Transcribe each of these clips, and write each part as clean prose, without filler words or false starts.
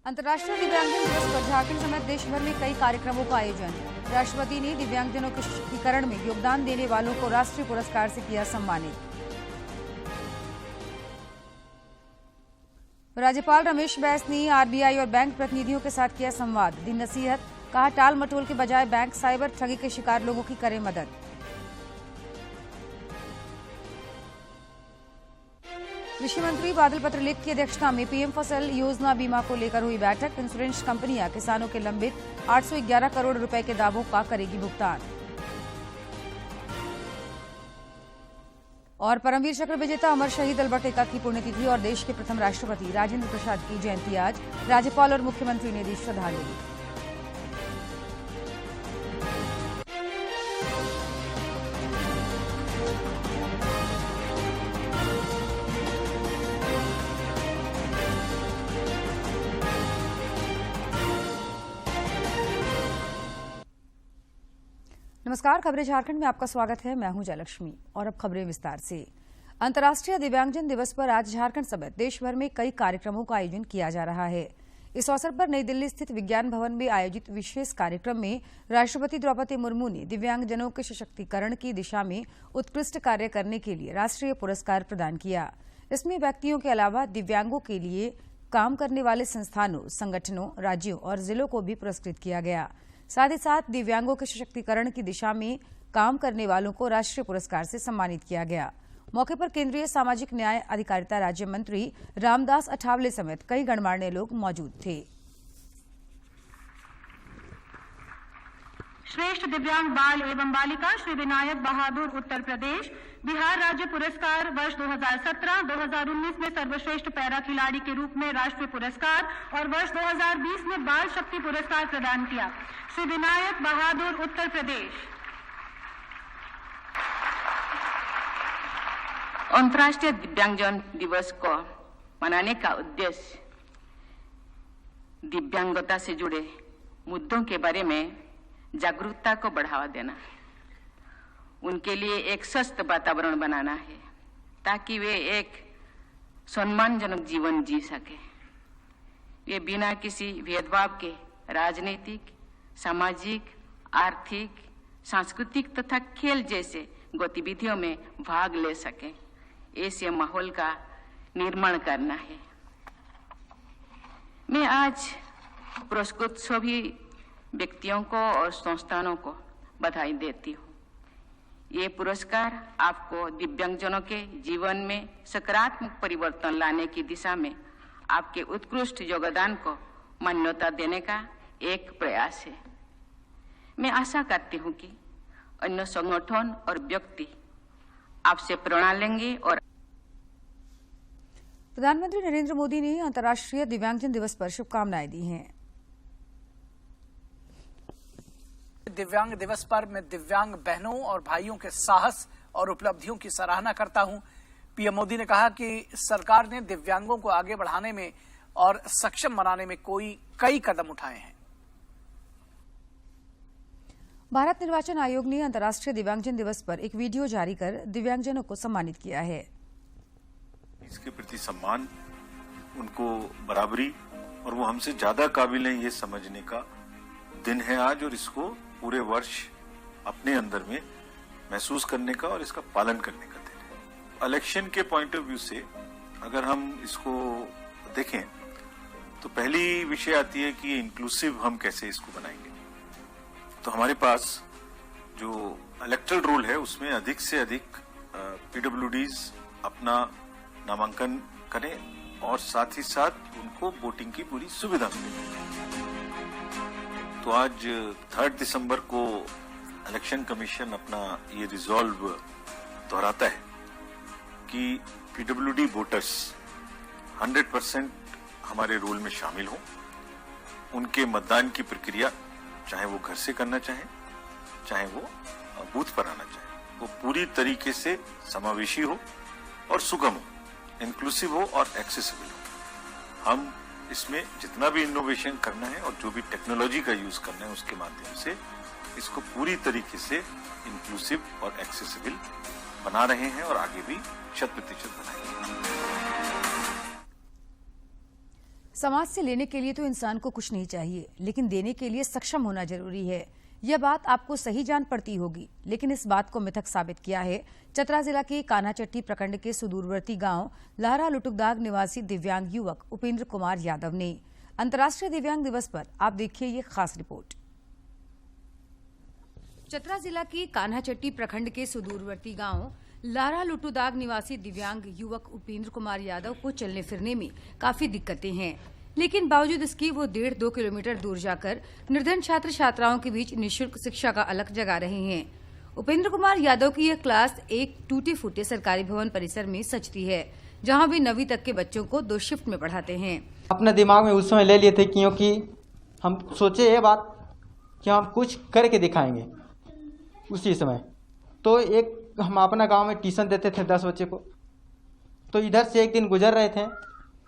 अंतर्राष्ट्रीय दिव्यांगजन दिवस पर झारखंड समेत देश भर में कई कार्यक्रमों का आयोजन। राष्ट्रपति ने दिव्यांगजनों के सशक्तिकरण में योगदान देने वालों को राष्ट्रीय पुरस्कार से किया सम्मानित। राज्यपाल रमेश बैस ने आरबीआई और बैंक प्रतिनिधियों के साथ किया संवाद, दी नसीहत, कहा टाल मटोल के बजाय बैंक साइबर ठगी के शिकार लोगों की करे मदद। कृषि मंत्री बादल पत्रलेख की अध्यक्षता में पीएम फसल योजना बीमा को लेकर हुई बैठक। इंश्योरेंस कंपनियां किसानों के लंबित 811 करोड़ रुपए के दावों का करेगी भुगतान। और परमवीर चक्र विजेता अमर शहीद अल्बर्ट एक्का की पुण्यतिथि और देश के प्रथम राष्ट्रपति राजेंद्र प्रसाद की जयंती आज। राज्यपाल और मुख्यमंत्री ने दी श्रद्धांजलि। नमस्कार, खबरें झारखंड में आपका स्वागत है। मैं हूं जयलक्ष्मी और अब खबरें विस्तार से। अंतर्राष्ट्रीय दिव्यांगजन दिवस पर आज झारखंड समेत देश भर में कई कार्यक्रमों का आयोजन किया जा रहा है। इस अवसर पर नई दिल्ली स्थित विज्ञान भवन में आयोजित विशेष कार्यक्रम में राष्ट्रपति द्रौपदी मुर्मू ने दिव्यांगजनों के सशक्तिकरण की दिशा में उत्कृष्ट कार्य करने के लिए राष्ट्रीय पुरस्कार प्रदान किया। इसमें व्यक्तियों के अलावा दिव्यांगों के लिए काम करने वाले संस्थानों, संगठनों, राज्यों और जिलों को भी पुरस्कृत किया गया। साथ ही साथ दिव्यांगों के सशक्तिकरण की दिशा में काम करने वालों को राष्ट्रीय पुरस्कार से सम्मानित किया गया। मौके पर केंद्रीय सामाजिक न्याय अधिकारिता राज्य मंत्री रामदास अठावले समेत कई गणमान्य लोग मौजूद थे। श्रेष्ठ दिव्यांग बाल एवं बालिका श्री विनायक बहादुर उत्तर प्रदेश बिहार राज्य पुरस्कार वर्ष 2017-2019 में सर्वश्रेष्ठ पैरा खिलाड़ी के रूप में राष्ट्रीय पुरस्कार और वर्ष 2020 में बाल शक्ति पुरस्कार प्रदान किया। श्री विनायक बहादुर उत्तर प्रदेश। अंतर्राष्ट्रीय दिव्यांगजन दिवस को मनाने का उद्देश्य दिव्यांगता से जुड़े मुद्दों के बारे में जागरूकता को बढ़ावा देना, उनके लिए एक स्वस्थ वातावरण बनाना है ताकि वे एक सम्मानजनक जीवन जी सके। वे बिना किसी भेदभाव के राजनीतिक, सामाजिक, आर्थिक, सांस्कृतिक तथा खेल जैसे गतिविधियों में भाग ले सकें, ऐसे माहौल का निर्माण करना है। मैं आज पुरस्कृत सभी व्यक्तियों को और संस्थानों को बधाई देती हूँ। ये पुरस्कार आपको दिव्यांगजनों के जीवन में सकारात्मक परिवर्तन लाने की दिशा में आपके उत्कृष्ट योगदान को मान्यता देने का एक प्रयास है। मैं आशा करती हूँ कि अन्य संगठन और व्यक्ति आपसे प्रेरणा लेंगे। और प्रधानमंत्री नरेंद्र मोदी ने अंतर्राष्ट्रीय दिव्यांगजन दिवस पर शुभकामनाएं दी हैं। दिव्यांग दिवस पर मैं दिव्यांग बहनों और भाइयों के साहस और उपलब्धियों की सराहना करता हूं। पीएम मोदी ने कहा कि सरकार ने दिव्यांगों को आगे बढ़ाने में और सक्षम बनाने में कई कदम उठाए हैं। भारत निर्वाचन आयोग ने अंतर्राष्ट्रीय दिव्यांगजन दिवस पर एक वीडियो जारी कर दिव्यांगजनों को सम्मानित किया है। इसके प्रति सम्मान, उनको बराबरी और वो हमसे ज्यादा काबिल हैं ये समझने का दिन है आज, और इसको पूरे वर्ष अपने अंदर में महसूस करने का और इसका पालन करने का दिन है। इलेक्शन के पॉइंट ऑफ व्यू से अगर हम इसको देखें तो पहली विषय आती है कि इंक्लूसिव हम कैसे इसको बनाएंगे। तो हमारे पास जो इलेक्टरल रोल है उसमें अधिक से अधिक पीडब्ल्यूडीज अपना नामांकन करें और साथ ही साथ उनको वोटिंग की पूरी सुविधा मिले। तो आज 3 दिसंबर को इलेक्शन कमीशन अपना ये रिजॉल्व दोहराता है कि पीडब्ल्यूडी वोटर्स 100% हमारे रोल में शामिल हों। उनके मतदान की प्रक्रिया चाहे वो घर से करना चाहे वो बूथ पर आना चाहे, वो पूरी तरीके से समावेशी हो और सुगम हो, इंक्लूसिव हो और एक्सेसिबल हो। हम इसमें जितना भी इनोवेशन करना है और जो भी टेक्नोलॉजी का यूज करना है उसके माध्यम से इसको पूरी तरीके से इंक्लूसिव और एक्सेसिबल बना रहे हैं और आगे भी 100% बनाएंगे। समाज से लेने के लिए तो इंसान को कुछ नहीं चाहिए, लेकिन देने के लिए सक्षम होना जरूरी है। यह बात आपको सही जान पड़ती होगी, लेकिन इस बात को मिथक साबित किया है चतरा जिला के कान्हाचट्टी प्रखंड के सुदूरवर्ती गांव लहरा लुटुकदाग निवासी दिव्यांग युवक उपेंद्र कुमार यादव ने। अंतर्राष्ट्रीय दिव्यांग दिवस पर आप देखिए ये खास रिपोर्ट। चतरा जिला के कान्हाचट्टी प्रखंड के सुदूरवर्ती गांव लारा लुटुदाग निवासी दिव्यांग युवक उपेंद्र कुमार यादव को चलने फिरने में काफी दिक्कतें हैं, लेकिन बावजूद इसकी वो 1.5-2 किलोमीटर दूर जाकर निर्धन छात्र छात्राओं के बीच निःशुल्क शिक्षा का अलख जगा रहे हैं। उपेंद्र कुमार यादव की यह क्लास एक टूटे फूटे सरकारी भवन परिसर में सचती है, जहां वे 9वीं तक के बच्चों को 2 शिफ्ट में पढ़ाते हैं। अपने दिमाग में उस समय ले लिए थे, क्योंकि हम सोचे ये बात कि हम कुछ करके दिखाएंगे। उसी समय तो एक हम अपना गांव में ट्यूशन देते थे 10 बच्चे को, तो इधर से एक दिन गुजर रहे थे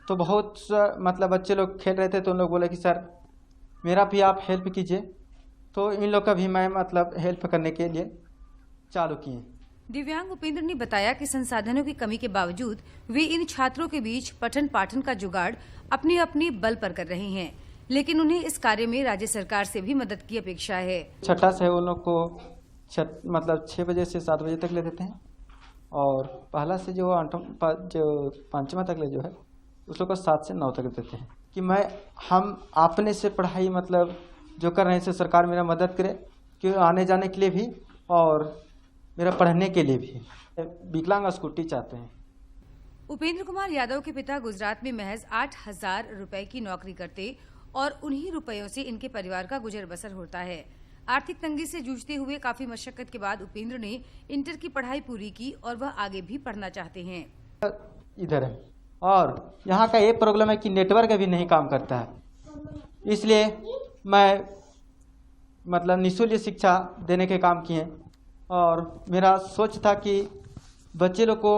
तो बहुत मतलब बच्चे लोग खेल रहे थे, तो उन लोग बोले कि सर मेरा भी आप हेल्प कीजिए, तो इन लोग का भी मैं मतलब हेल्प करने के लिए चालू किए। दिव्यांग उपेंद्र ने बताया कि संसाधनों की कमी के बावजूद वे इन छात्रों के बीच पठन पाठन का जुगाड़ अपने अपने बल पर कर रहे हैं, लेकिन उन्हें इस कार्य में राज्य सरकार से भी मदद की अपेक्षा है। छठा से उन लोग को मतलब 6 बजे से 7 बजे तक ले देते हैं, और पहला से जो 5वां तक ले जो है उस लोग को 7 से 9 तक देते हैं। कि हम अपने से पढ़ाई मतलब जो कर रहे हैं, सरकार मेरा मदद करे कि आने जाने के लिए भी और मेरा पढ़ने के लिए भी। विकलांग स्कूटी चाहते हैं। उपेंद्र कुमार यादव के पिता गुजरात में महज 8,000 रुपए की नौकरी करते और उन्हीं रुपयों से इनके परिवार का गुजर बसर होता है। आर्थिक तंगी से जूझते हुए काफी मशक्कत के बाद उपेंद्र ने इंटर की पढ़ाई पूरी की और वह आगे भी पढ़ना चाहते हैं। इधर है, और यहाँ का ये प्रॉब्लम है कि नेटवर्क भी नहीं काम करता है, इसलिए मैं मतलब निःशुल्क शिक्षा देने के काम किए, और मेरा सोच था कि बच्चे लोग को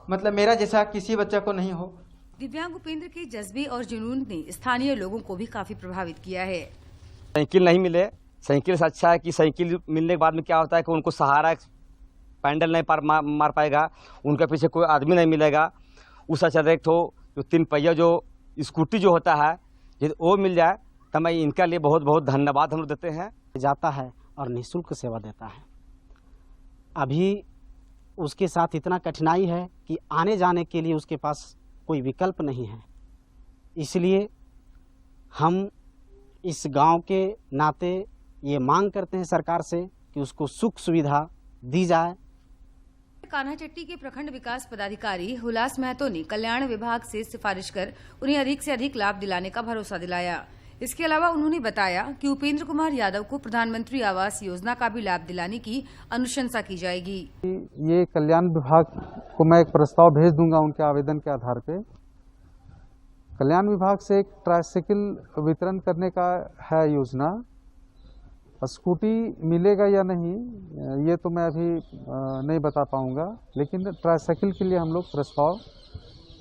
मतलब मेरा जैसा किसी बच्चा को नहीं हो। दिव्यांग उपेंद्र के जज्बे और जुनून ने स्थानीय लोगों को भी काफी प्रभावित किया है। साइकिल नहीं मिले, साइकिल से अच्छा है कि साइकिल मिलने के बाद में क्या होता है कि उनको सहारा पैंडल नहीं मार पाएगा, उनके पीछे कोई आदमी नहीं मिलेगा। उसका चल एक जो 3 पहिया जो स्कूटी जो होता है, यदि वो मिल जाए तो मैं इनका लिए बहुत बहुत धन्यवाद हम लोग देते हैं। जाता है और निःशुल्क सेवा देता है। अभी उसके साथ इतना कठिनाई है कि आने जाने के लिए उसके पास कोई विकल्प नहीं है, इसलिए हम इस गांव के नाते ये मांग करते हैं सरकार से कि उसको सुख सुविधा दी जाए। कान्हाचट्टी के प्रखंड विकास पदाधिकारी हुलास महतो ने कल्याण विभाग से सिफारिश कर उन्हें अधिक से अधिक लाभ दिलाने का भरोसा दिलाया। इसके अलावा उन्होंने बताया कि उपेंद्र कुमार यादव को प्रधानमंत्री आवास योजना का भी लाभ दिलाने की अनुशंसा की जाएगी। ये कल्याण विभाग को मैं एक प्रस्ताव भेज दूंगा उनके आवेदन के आधार पे। कल्याण विभाग से एक ट्राइसाइकिल वितरण करने का है योजना। स्कूटी मिलेगा या नहीं ये तो मैं अभी नहीं बता पाऊंगा, लेकिन ट्राइसाइकिल के लिए हम लोग प्रस्ताव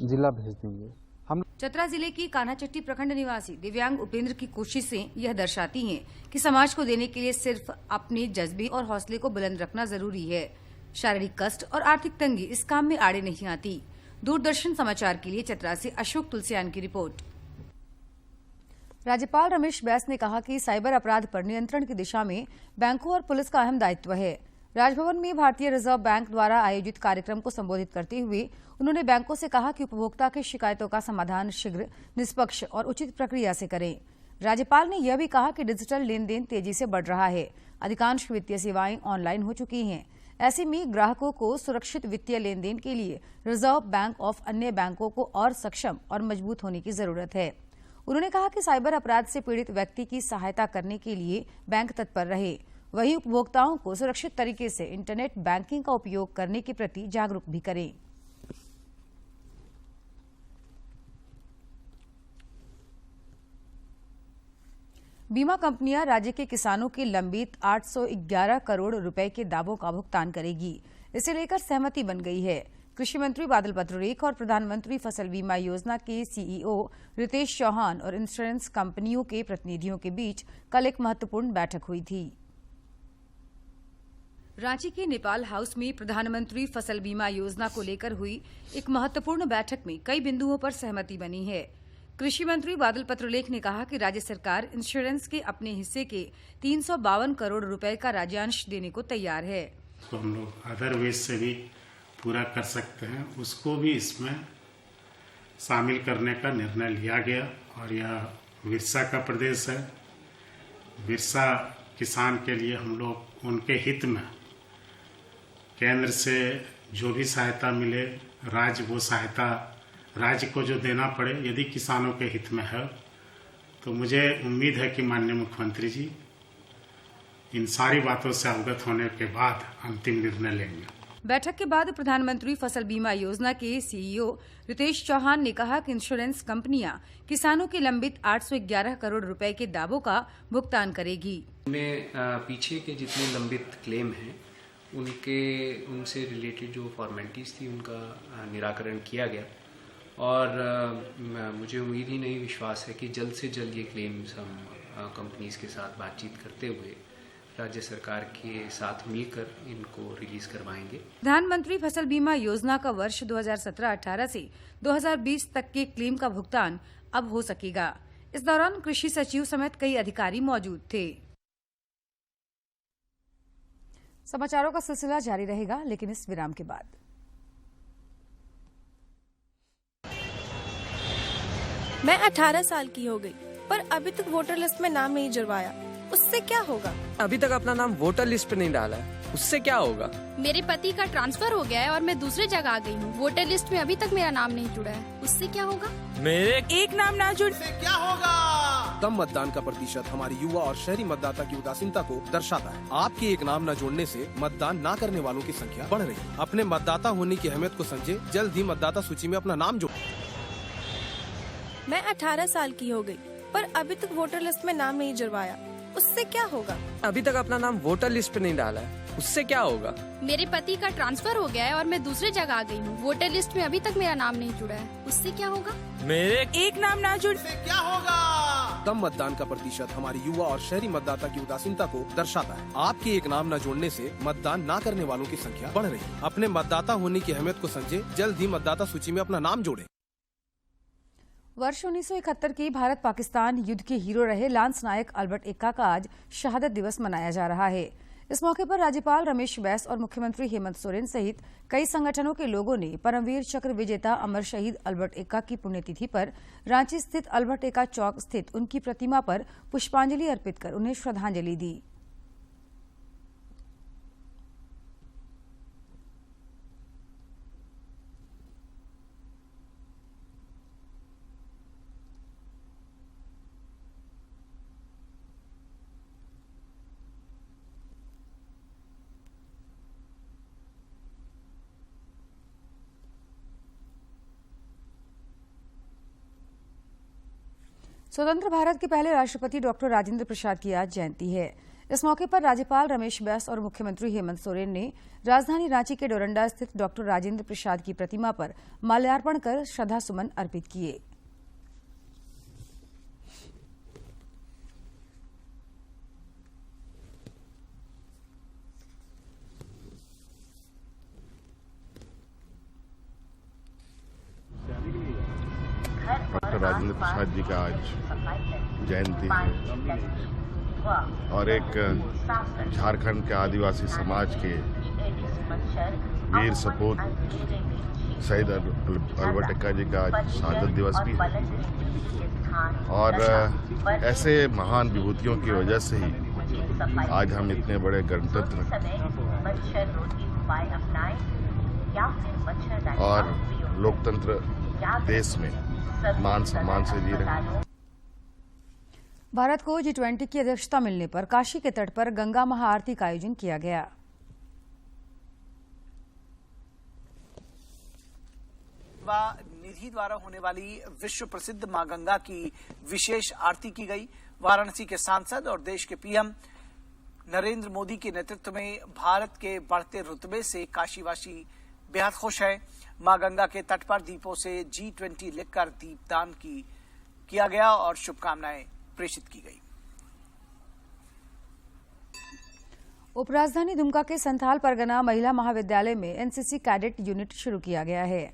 जिला भेज देंगे। हम चतरा जिले की कान्हाचट्टी प्रखंड निवासी दिव्यांग उपेंद्र की कोशिशें यह दर्शाती हैं कि समाज को देने के लिए सिर्फ अपने जज्बे और हौसले को बुलंद रखना जरूरी है। शारीरिक कष्ट और आर्थिक तंगी इस काम में आड़े नहीं आती। दूरदर्शन समाचार के लिए चतरा से अशोक तुलसियान की रिपोर्ट। राज्यपाल रमेश बैस ने कहा कि साइबर अपराध पर नियंत्रण की दिशा में बैंकों और पुलिस का अहम दायित्व है। राजभवन में भारतीय रिजर्व बैंक द्वारा आयोजित कार्यक्रम को संबोधित करते हुए उन्होंने बैंकों से कहा कि उपभोक्ता की शिकायतों का समाधान शीघ्र, निष्पक्ष और उचित प्रक्रिया से करें। राज्यपाल ने यह भी कहा कि डिजिटल लेन देन तेजी से बढ़ रहा है। अधिकांश वित्तीय सेवाएं ऑनलाइन हो चुकी हैं। ऐसे में ग्राहकों को सुरक्षित वित्तीय लेन देन के लिए रिजर्व बैंक ऑफ अन्य बैंकों को और सक्षम और मजबूत होने की जरूरत है। उन्होंने कहा कि साइबर अपराध से पीड़ित व्यक्ति की सहायता करने के लिए बैंक तत्पर रहे, वहीं उपभोक्ताओं को सुरक्षित तरीके से इंटरनेट बैंकिंग का उपयोग करने के प्रति जागरूक भी करें। बीमा कंपनियां राज्य के किसानों के लंबित 811 करोड़ रुपए के दावों का भुगतान करेगी। इसे लेकर सहमति बन गई है। कृषि मंत्री बादल पत्रलेख और प्रधानमंत्री फसल बीमा योजना के सीईओ रितेश चौहान और इंश्योरेंस कंपनियों के प्रतिनिधियों के बीच कल एक महत्वपूर्ण बैठक हुई थी। रांची के नेपाल हाउस में प्रधानमंत्री फसल बीमा योजना को लेकर हुई एक महत्वपूर्ण बैठक में कई बिंदुओं पर सहमति बनी है। कृषि मंत्री बादल पत्रलेख ने कहा कि राज्य सरकार इंश्योरेंस के अपने हिस्से के 352 करोड़ रुपए का राज्यांश देने को तैयार है। तो हम लोग अदर वेज से भी पूरा कर सकते हैं, उसको भी इसमें शामिल करने का निर्णय लिया गया। और यह विरसा का प्रदेश है। विरसा किसान के लिए हम लोग उनके हित में केंद्र से जो भी सहायता मिले, राज्य वो सहायता राज्य को जो देना पड़े, यदि किसानों के हित में है तो मुझे उम्मीद है कि माननीय मुख्यमंत्री जी इन सारी बातों से अवगत होने के बाद अंतिम निर्णय लेंगे। बैठक के बाद प्रधानमंत्री फसल बीमा योजना के सीईओ रितेश चौहान ने कहा कि इंश्योरेंस कंपनियां किसानों के लंबित 811 करोड़ रुपए के दावों का भुगतान करेगी। पीछे के जितने लंबित क्लेम हैं उनसे रिलेटेड जो फॉर्मेलिटीज़ थी उनका निराकरण किया गया और मुझे उम्मीद ही नहीं, विश्वास है कि जल्द से जल्द ये क्लेम्स हम कंपनीज के साथ बातचीत करते हुए राज्य सरकार के साथ मिलकर इनको रिलीज करवाएंगे। प्रधानमंत्री फसल बीमा योजना का वर्ष 2017-18 से 2020 तक के क्लेम का भुगतान अब हो सकेगा। इस दौरान कृषि सचिव समेत कई अधिकारी मौजूद थे। समाचारों का सिलसिला जारी रहेगा, लेकिन इस विराम के बाद। मैं 18 साल की हो गई, पर अभी तक वोटर लिस्ट में नाम नहीं जुड़वाया। उससे क्या होगा? अभी तक अपना नाम वोटर लिस्ट पे नहीं डाला है, उससे क्या होगा? मेरे पति का ट्रांसफर हो गया है और मैं दूसरी जगह आ गई हूँ। वोटर लिस्ट में अभी तक मेरा नाम नहीं जुड़ा है, उससे क्या होगा? मेरे एक नाम ना जुड़ से क्या होगा? कम मतदान का प्रतिशत हमारे युवा और शहरी मतदाता की उदासीनता को दर्शाता है। आपके एक नाम न जोड़ने से मतदान न करने वालों की संख्या बढ़ रही है। अपने मतदाता होने की अहमियत को समझे, जल्द ही मतदाता सूची में अपना नाम जोड़ें। मैं 18 साल की हो गई, पर अभी तक वोटर लिस्ट में नाम नहीं जुड़वाया। उससे क्या होगा? अभी तक अपना नाम वोटर लिस्ट पे नहीं डाला है, उससे क्या होगा? मेरे पति का ट्रांसफर हो गया है और मैं दूसरी जगह आ गई हूँ। वोटर लिस्ट में अभी तक मेरा नाम नहीं जुड़ा है, उससे क्या होगा? मेरे एक नाम ना जुड़ से क्या होगा? कम मतदान का प्रतिशत हमारे युवा और शहरी मतदाता की उदासीनता को दर्शाता है। आपके एक नाम न जोड़ने से मतदान न करने वालों की संख्या बढ़ रही है। अपने मतदाता होने की अहमियत को समझे, जल्द ही मतदाता सूची में अपना नाम जोड़ें। वर्ष 1971 के भारत पाकिस्तान युद्ध के हीरो रहे लांस नायक अल्बर्ट एक्का का आज शहादत दिवस मनाया जा रहा है। इस मौके पर राज्यपाल रमेश बैस और मुख्यमंत्री हेमंत सोरेन सहित कई संगठनों के लोगों ने परमवीर चक्र विजेता अमर शहीद अल्बर्ट एक्का की पुण्यतिथि पर रांची स्थित अल्बर्ट एक्का चौक स्थित उनकी प्रतिमा पर पुष्पांजलि अर्पित कर उन्हें श्रद्धांजलि दी। स्वतंत्र भारत के पहले राष्ट्रपति डॉक्टर राजेंद्र प्रसाद की आज जयंती है। इस मौके पर राज्यपाल रमेश बैस और मुख्यमंत्री हेमंत सोरेन ने राजधानी रांची के डोरंडा स्थित डॉक्टर राजेंद्र प्रसाद की प्रतिमा पर माल्यार्पण कर श्रद्धासुमन अर्पित किए। डॉक्टर राजेंद्र प्रसाद जी का आज जयंती है और एक झारखंड के आदिवासी समाज के वीर सपूत शहीद अल्बर्ट एक्का जी का आज शहादत दिवस भी है और ऐसे महान विभूतियों की वजह से ही आज हम इतने बड़े गणतंत्र और लोकतंत्र देश में मान सम्मान से जी रहे हैं। भारत को G20 की अध्यक्षता मिलने पर काशी के तट पर गंगा महाआरती का आयोजन किया गया। निधि द्वारा होने वाली विश्व प्रसिद्ध मां गंगा की विशेष आरती की गई। वाराणसी के सांसद और देश के पीएम नरेंद्र मोदी के नेतृत्व में भारत के बढ़ते रुतबे से काशीवासी बेहद खुश है। मां गंगा के तट पर दीपों से G20 लिखकर दीपदान किया गया और शुभकामनाएं प्रेषित की गई। उपराजधानी दुमका के संथाल परगना महिला महाविद्यालय में एनसीसी कैडेट यूनिट शुरू किया गया है।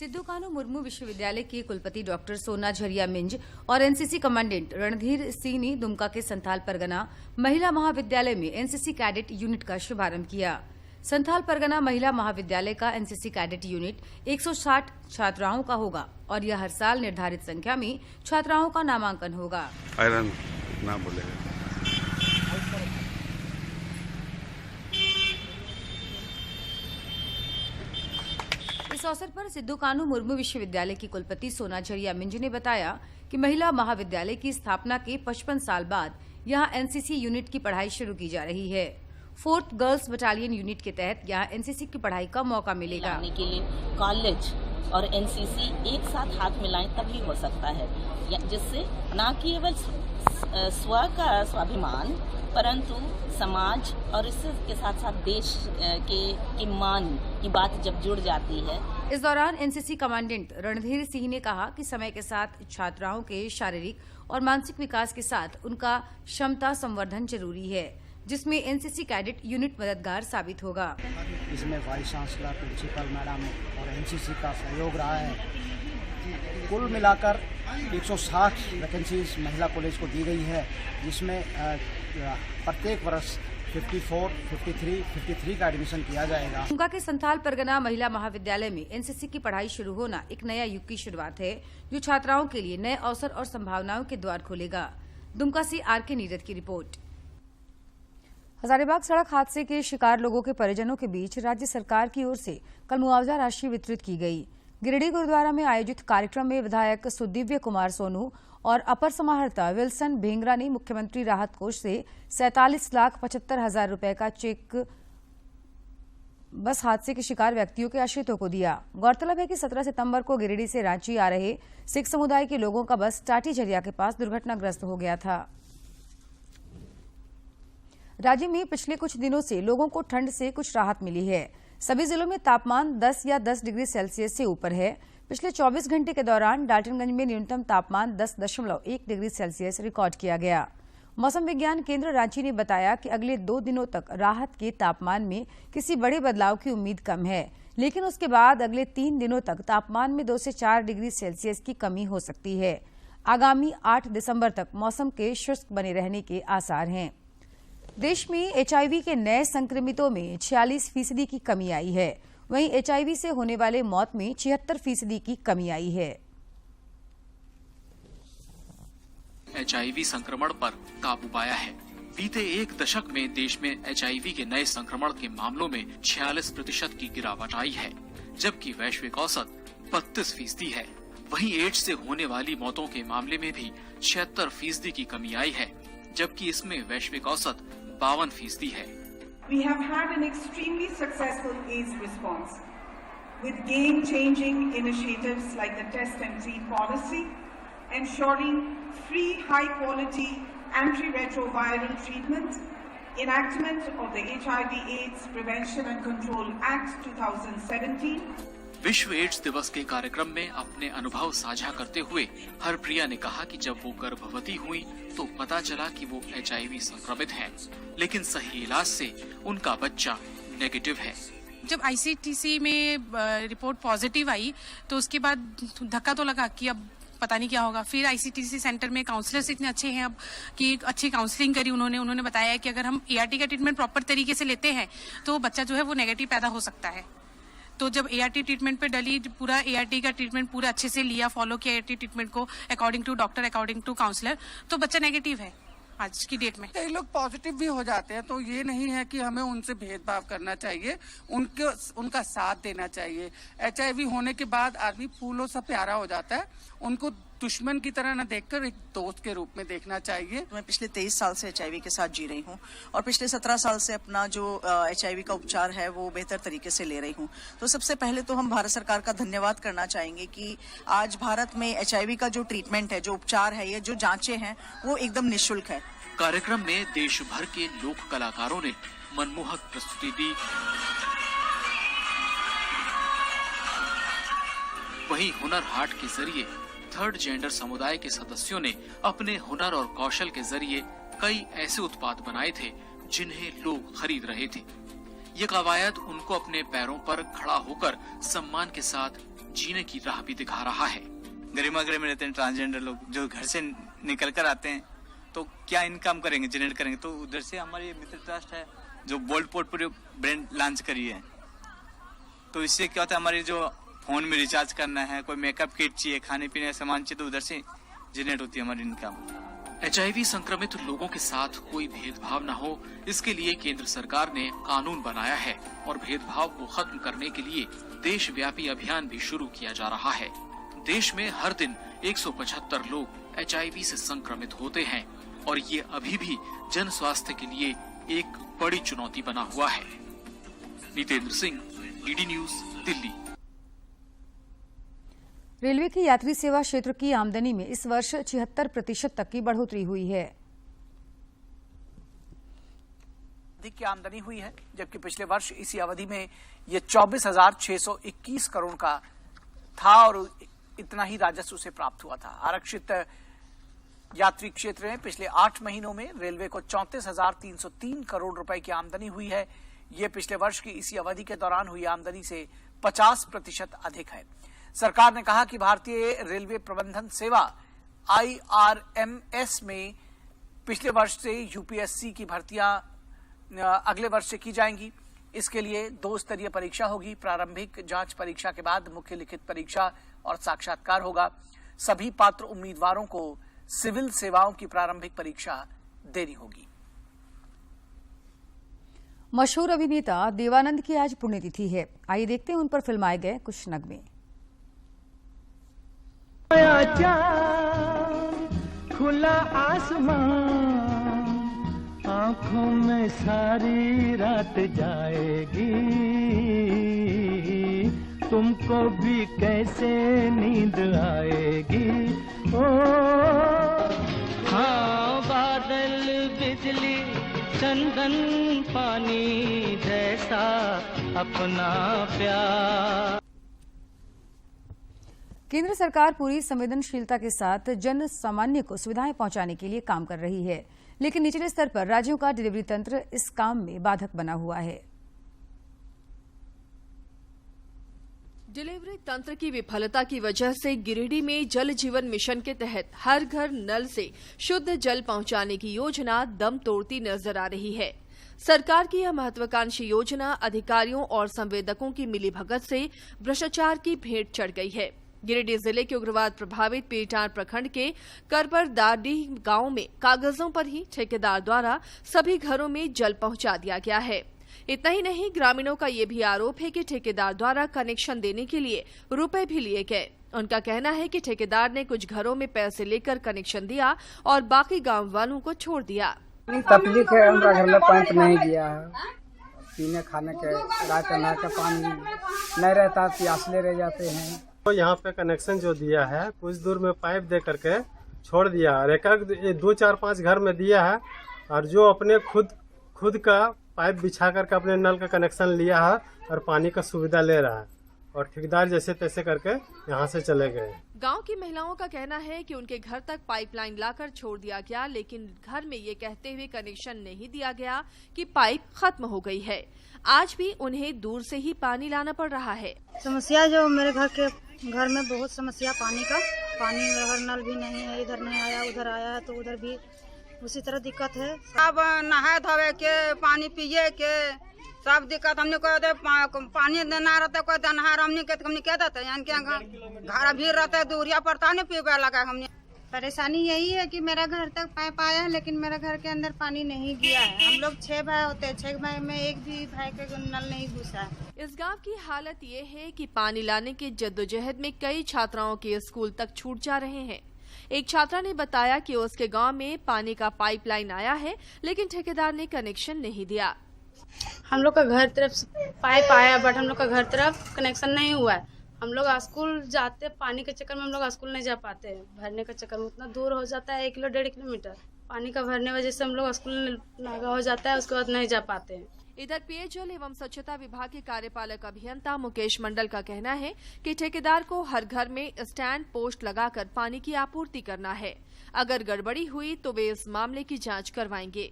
सिद्धू कान्हू मुर्मू विश्वविद्यालय के कुलपति डॉक्टर सोना झरिया मिंज और एनसीसी कमांडेंट रणधीर सिंह ने दुमका के संथाल परगना महिला महाविद्यालय में एनसीसी कैडेट यूनिट का शुभारंभ किया। संथाल परगना महिला महाविद्यालय का एनसीसी कैडेट यूनिट 160 छात्राओं का होगा और यह हर साल निर्धारित संख्या में छात्राओं का नामांकन होगा। नाम बोलेगा। इस अवसर पर सिद्धू कान्हू मुर्मू विश्वविद्यालय की कुलपति सोना झरिया मिंज ने बताया कि महिला महाविद्यालय की स्थापना के 55 साल बाद यहां एनसीसी यूनिट की पढ़ाई शुरू की जा रही है। 4th गर्ल्स बटालियन यूनिट के तहत यहां एनसीसी की पढ़ाई का मौका मिलेगा। के लिए कॉलेज और एनसीसी एक साथ हाथ मिलाएं तभी हो सकता है, जिससे न केवल स्व का स्वाभिमान परंतु समाज और इसके साथ साथ देश के मान की बात जब जुड़ जाती है। इस दौरान एनसीसी कमांडेंट रणधीर सिंह ने कहा कि समय के साथ छात्राओं के शारीरिक और मानसिक विकास के साथ उनका क्षमता संवर्धन जरूरी है, जिसमें एनसीसी कैडेट यूनिट मददगार साबित होगा। इसमें वाइस चांसलर, प्रिंसिपल मैडम और एनसीसी का सहयोग रहा है। कुल मिलाकर 160 वैकेंसीज महिला कॉलेज को दी गई है, जिसमें प्रत्येक वर्ष 54, 53, 53 का एडमिशन किया जाएगा। दुमका के संथाल परगना महिला महाविद्यालय में एनसीसी की पढ़ाई शुरू होना एक नया युग की शुरुआत है, जो छात्राओं के लिए नए अवसर और संभावनाओं के द्वार खोलेगा। दुमका से आरके नीरद की रिपोर्ट। हजारीबाग सड़क हादसे के शिकार लोगों के परिजनों के बीच राज्य सरकार की ओर से कल मुआवजा राशि वितरित की गई। गिरिडीह गुरुद्वारा में आयोजित कार्यक्रम में विधायक सुदिव्य कुमार सोनू और अपर समाहर्ता विल्सन भेंगरा ने मुख्यमंत्री राहत कोष से 47,75,000 रुपए का चेक बस हादसे के शिकार व्यक्तियों के आश्रितों को दिया। गौरतलब है कि 17 सितंबर को गिरिडीह से रांची आ रहे सिख समुदाय के लोगों का बस टाटी झरिया के पास दुर्घटनाग्रस्त हो गया था। राज्य में पिछले कुछ दिनों से लोगों को ठंड से कुछ राहत मिली है। सभी जिलों में तापमान 10 या 10 डिग्री सेल्सियस से ऊपर है। पिछले 24 घंटे के दौरान डाल्टनगंज में न्यूनतम तापमान 10.1 डिग्री सेल्सियस रिकॉर्ड किया गया। मौसम विज्ञान केंद्र रांची ने बताया कि अगले 2 दिनों तक राहत के तापमान में किसी बड़े बदलाव की उम्मीद कम है, लेकिन उसके बाद अगले 3 दिनों तक तापमान में 2 से 4 डिग्री सेल्सियस की कमी हो सकती है। आगामी 8 दिसंबर तक मौसम के शुष्क बने रहने के आसार हैं। देश में एचआईवी के नए संक्रमितों में 46% की कमी आई है। वहीं एचआईवी से होने वाले मौत में 76% की कमी आई है। एचआईवी संक्रमण पर काबू पाया है। बीते एक दशक में देश में एचआईवी के नए संक्रमण के मामलों में 46% की गिरावट आई है, जबकि वैश्विक औसत 32% है। वहीं एड्स से होने वाली मौतों के मामले में भी 76% की कमी आई है, जबकि इसमें वैश्विक औसत 52% है। We have had an extremely successful AIDS response with game-changing initiatives like the test and treat policy, ensuring free high-quality antiretroviral treatment, enactment of the HIV/AIDS Prevention and Control Act 2017. विश्व एड्स दिवस के कार्यक्रम में अपने अनुभव साझा करते हुए हरप्रिया ने कहा कि जब वो गर्भवती हुई तो पता चला कि वो एचआईवी संक्रमित है, लेकिन सही इलाज से उनका बच्चा नेगेटिव है। जब आईसीटीसी में रिपोर्ट पॉजिटिव आई तो उसके बाद धक्का तो लगा कि अब पता नहीं क्या होगा। फिर आईसीटीसी सेंटर में काउंसलर्स इतने अच्छे हैं अब कि अच्छी काउंसलिंग करी उन्होंने बताया कि अगर हम एआरटी का ट्रीटमेंट प्रॉपर तरीके से लेते हैं तो बच्चा जो है वो नेगेटिव पैदा हो सकता है। तो जब एआरटी ट्रीटमेंट पे डली, पूरा एआरटी का ट्रीटमेंट पूरा अच्छे से लिया, फॉलो किया एआरटी ट्रीटमेंट को according to doctor, according to counsellor, तो बच्चा नेगेटिव है आज की डेट में। कई लोग पॉजिटिव भी हो जाते हैं, तो ये नहीं है कि हमें उनसे भेदभाव करना चाहिए, उनका साथ देना चाहिए। एचआईवी होने के बाद आदमी फूलों सा प्यारा हो जाता है, उनको दुश्मन की तरह न देखकर एक दोस्त के रूप में देखना चाहिए। मैं पिछले 23 साल से एचआईवी के साथ जी रही हूँ और पिछले 17 साल से अपना जो एचआईवी का उपचार है वो बेहतर तरीके से ले रही हूँ। तो सबसे पहले तो हम भारत सरकार का धन्यवाद करना चाहेंगे कि आज भारत में एचआईवी का जो ट्रीटमेंट है, जो उपचार है, ये जो जांचें हैं वो एकदम निःशुल्क है। कार्यक्रम में देश भर के लोक कलाकारों ने मनमोहक प्रस्तुति दी। वहीं हुनर हाट के जरिए थर्ड जेंडर समुदाय के सदस्यों ने अपने हुनर और कौशल के जरिए कई ऐसे उत्पाद बनाए थे जिन्हें लोग खरीद रहे थे। ये कवायद उनको अपने पैरों पर खड़ा होकर सम्मान के साथ जीने की राह भी दिखा रहा है। गरिमा में रहते हैं ट्रांसजेंडर लोग जो घर से निकल कर आते हैं, तो क्या इनकम करेंगे, जनरेट करेंगे। तो उधर से हमारी मित्र ट्रस्ट है जो बोल्ड पोर्टफोलियो ब्रांड लॉन्च करी है। तो इससे क्या होता है, हमारी जो फोन में रिचार्ज करना है, कोई मेकअप किट चाहिए, खाने पीने का सामान चाहिए, तो उधर से जनरेट होती है हमारी इनकम। HIV संक्रमित लोगों के साथ कोई भेदभाव न हो, इसके लिए केंद्र सरकार ने कानून बनाया है और भेदभाव को खत्म करने के लिए देशव्यापी अभियान भी शुरू किया जा रहा है। देश में हर दिन 175 लोग HIV से संक्रमित होते हैं और ये अभी भी जन स्वास्थ्य के लिए एक बड़ी चुनौती बना हुआ है। Nitendra Singh, DD news, Delhi. Railway की यात्री सेवा क्षेत्र की आमदनी में इस वर्ष 76% तक की बढ़ोतरी हुई है। अधिक की आमदनी हुई है, जबकि पिछले वर्ष इसी अवधि में ये 24,621 करोड़ का था और इतना ही राजस्व से प्राप्त हुआ था। आरक्षित यात्री क्षेत्र में पिछले 8 महीनों में रेलवे को 34,303 करोड़ रुपए की आमदनी हुई है। ये पिछले वर्ष की इसी अवधि के दौरान हुई आमदनी से 50% अधिक है। सरकार ने कहा कि भारतीय रेलवे प्रबंधन सेवा IRMS में पिछले वर्ष से UPSC की भर्तियां अगले वर्ष से की जाएंगी। इसके लिए 2 स्तरीय परीक्षा होगी। प्रारंभिक जांच परीक्षा के बाद मुख्य लिखित परीक्षा और साक्षात्कार होगा। सभी पात्र उम्मीदवारों को सिविल सेवाओं की प्रारंभिक परीक्षा देनी होगी। मशहूर अभिनेता देवानंद की आज पुण्यतिथि है। आइए देखते हैं उन पर फिल्माए गए कुछ नगमे। खुला आसमान आंखों में सारी रात जाएगी, तुमको भी कैसे नींद आएगी। ओ हाँ, बादल बिजली चंदन पानी जैसा अपना प्यार। केंद्र सरकार पूरी संवेदनशीलता के साथ जन सामान्य को सुविधाएं पहुंचाने के लिए काम कर रही है, लेकिन निचले स्तर पर राज्यों का डिलीवरी तंत्र इस काम में बाधक बना हुआ है। डिलीवरी तंत्र की विफलता की वजह से गिरिडीह में जल जीवन मिशन के तहत हर घर नल से शुद्ध जल पहुंचाने की योजना दम तोड़ती नजर आ रही है। सरकार की यह महत्वाकांक्षी योजना अधिकारियों और संवेदकों की मिलीभगत से भ्रष्टाचार की भेंट चढ़ गई है। गिरिडीह जिले के उग्रवाद प्रभावित पीटार प्रखंड के करबरदाडीह गांव में कागजों पर ही ठेकेदार द्वारा सभी घरों में जल पहुंचा दिया गया है। इतना ही नहीं, ग्रामीणों का ये भी आरोप है कि ठेकेदार द्वारा कनेक्शन देने के लिए रुपए भी लिए गए। उनका कहना है कि ठेकेदार ने कुछ घरों में पैसे लेकर कनेक्शन दिया और बाकी गांव वालों को छोड़ दिया। तकलीफ है, हमारा घर में पाइप नहीं गया है, पीने खाने के रात का पानी नहीं रहता, प्यासले रह जाते हैं। तो यहाँ पे कनेक्शन जो दिया है कुछ दूर में पाइप दे करके छोड़ दिया और एक 2-4-5 घर में दिया है, और जो अपने खुद का पाइप बिछा करके अपने नल का कनेक्शन लिया है और पानी का सुविधा ले रहा है, और ठेकेदार जैसे तैसे करके यहाँ से चले गए। गांव की महिलाओं का कहना है कि उनके घर तक पाइपलाइन लाकर छोड़ दिया गया, लेकिन घर में ये कहते हुए कनेक्शन नहीं दिया गया कि पाइप खत्म हो गई है। आज भी उन्हें दूर से ही पानी लाना पड़ रहा है। समस्या जो मेरे घर में बहुत समस्या पानी का, पानी अगर नल भी नहीं है, इधर नहीं आया उधर आया है तो उधर भी उसी तरह दिक्कत है। अब नहाए धोवे के, पानी पिए के सब दिक्कत हमने को पानी देना रहता है, कोई दनहार हमने के कह देते हैं, घर भी रहता है दूरिया पड़ता नहीं पीवे लगा। हमने परेशानी यही है कि मेरा घर तक पाइप आया है लेकिन मेरा घर के अंदर पानी नहीं गया है। हम लोग 6 भाई होते हैं, 6 भाई में एक भी भाई के नल नहीं घुसा है। इस गांव की हालत ये है कि पानी लाने की जद्दोजहद में कई छात्राओं के स्कूल तक छूट जा रहे हैं। एक छात्रा ने बताया कि उसके गांव में पानी का पाइपलाइन आया है लेकिन ठेकेदार ने कनेक्शन नहीं दिया। हम लोग का घर तरफ पाइप आया बट हम लोग का घर तरफ कनेक्शन नहीं हुआ है। हम लोग स्कूल जाते, पानी के चक्कर में हम लोग स्कूल नहीं जा पाते हैं, भरने के चक्कर में उतना दूर हो जाता है 1-1.5 किलोमीटर। पानी का भरने वजह से हम लोग स्कूल नागा हो जाता है, उसके बाद नहीं जा पाते हैं। इधर पेयजल एवं स्वच्छता विभाग के कार्यपालक अभियंता मुकेश मंडल का कहना है कि ठेकेदार को हर घर में स्टैंड पोस्ट लगाकर पानी की आपूर्ति करना है। अगर गड़बड़ी हुई तो वे इस मामले की जांच करवाएंगे।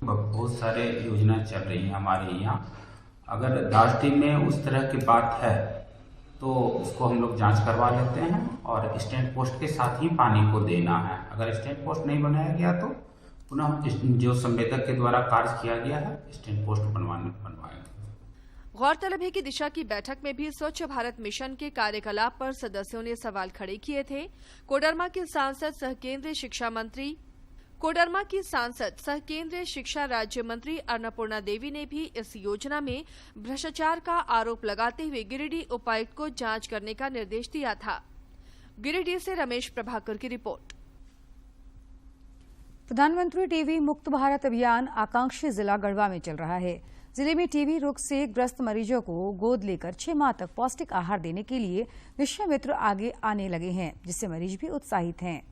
बहुत सारे योजना चल रही है हमारे यहाँ, अगर दाष्टी में उस तरह की बात है तो उसको हम लोग जांच करवा लेते हैं और स्टैंड पोस्ट के साथ ही पानी को देना है। अगर स्टैंड पोस्ट नहीं बनाया गया तो पुनः जो संवेदक के द्वारा कार्य किया गया है स्टैंड पोस्ट बनवाएंगे। गौरतलब है कि दिशा की बैठक में भी स्वच्छ भारत मिशन के कार्यकलाप पर सदस्यों ने सवाल खड़े किए थे। कोडरमा की सांसद सह केंद्रीय शिक्षा राज्य मंत्री अन्नपूर्णा देवी ने भी इस योजना में भ्रष्टाचार का आरोप लगाते हुए गिरिडीह उपायुक्त को जांच करने का निर्देश दिया था। गिरिडीह से रमेश प्रभाकर की रिपोर्ट। प्रधानमंत्री टीबी मुक्त भारत अभियान आकांक्षी जिला गढ़वा में चल रहा है। जिले में टीबी रोग से ग्रस्त मरीजों को गोद लेकर 6 माह तक पौष्टिक आहार देने के लिए निश्चय मित्र आगे आने लगे हैं, जिससे मरीज भी उत्साहित हैं।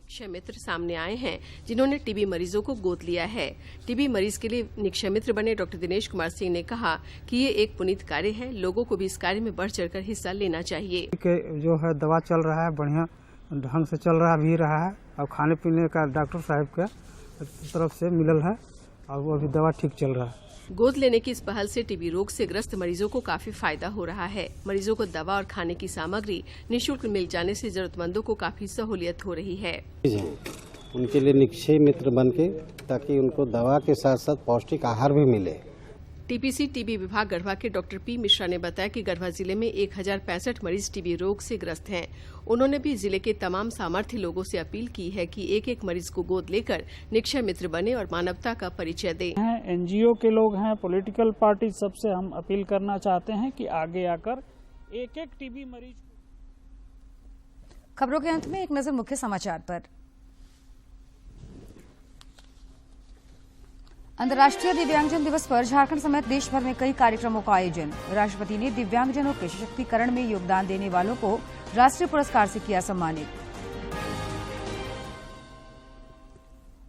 निक्षय मित्र सामने आए हैं जिन्होंने टीबी मरीजों को गोद लिया है। टीबी मरीज के लिए निक्षय मित्र बने डॉक्टर दिनेश कुमार सिंह ने कहा कि ये एक पुनीत कार्य है, लोगों को भी इस कार्य में बढ़ चढ़कर हिस्सा लेना चाहिए। जो है दवा चल रहा है, बढ़िया ढंग से चल रहा भी रहा है और खाने पीने का डॉक्टर साहब के तरफ से मिलल है और वो अभी दवा ठीक चल रहा है। गोद लेने की इस पहल से टीबी रोग से ग्रस्त मरीजों को काफी फायदा हो रहा है। मरीजों को दवा और खाने की सामग्री निःशुल्क मिल जाने से जरूरतमंदों को काफी सहूलियत हो रही है। उनके लिए निक्षय मित्र बन के ताकि उनको दवा के साथ साथ पौष्टिक आहार भी मिले। टीपीसी टीबी विभाग गढ़वा के डॉक्टर पी मिश्रा ने बताया कि गढ़वा जिले में 1065 मरीज टीबी रोग से ग्रस्त हैं। उन्होंने भी जिले के तमाम सामर्थ्य लोगों से अपील की है कि एक एक मरीज को गोद लेकर निक्षय मित्र बने और मानवता का परिचय दें। एनजीओ के लोग हैं, पॉलिटिकल पार्टी, सबसे हम अपील करना चाहते हैं कि आगे आकर एक एक टीबी मरीज। खबरों के अंत में एक नजर मुख्य समाचार पर। अंतर्राष्ट्रीय दिव्यांगजन दिवस पर झारखंड समेत देश भर में कई कार्यक्रमों का आयोजन। राष्ट्रपति ने दिव्यांगजनों के सशक्तिकरण में योगदान देने वालों को राष्ट्रीय पुरस्कार से किया सम्मानित।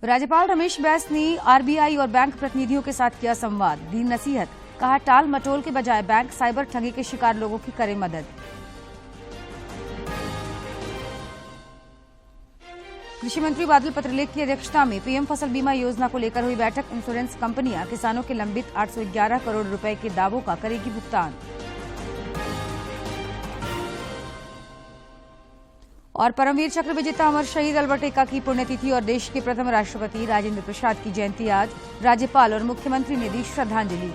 राज्यपाल रमेश बैस ने आरबीआई और बैंक प्रतिनिधियों के साथ किया संवाद, दी नसीहत, कहा टाल मटोल के बजाय बैंक साइबर ठगी के शिकार लोगों की करे मदद। कृषि मंत्री बादल पत्रलेख की अध्यक्षता में पीएम फसल बीमा योजना को लेकर हुई बैठक। इंश्योरेंस कंपनियां किसानों के लंबित 811 करोड़ रुपए के दावों का करेगी भुगतान। और परमवीर चक्र विजेता अमर शहीद अल्बर्ट एक्का की पुण्यतिथि और देश के प्रथम राष्ट्रपति राजेंद्र प्रसाद की जयंती आज। राज्यपाल और मुख्यमंत्री ने दी श्रद्धांजलि।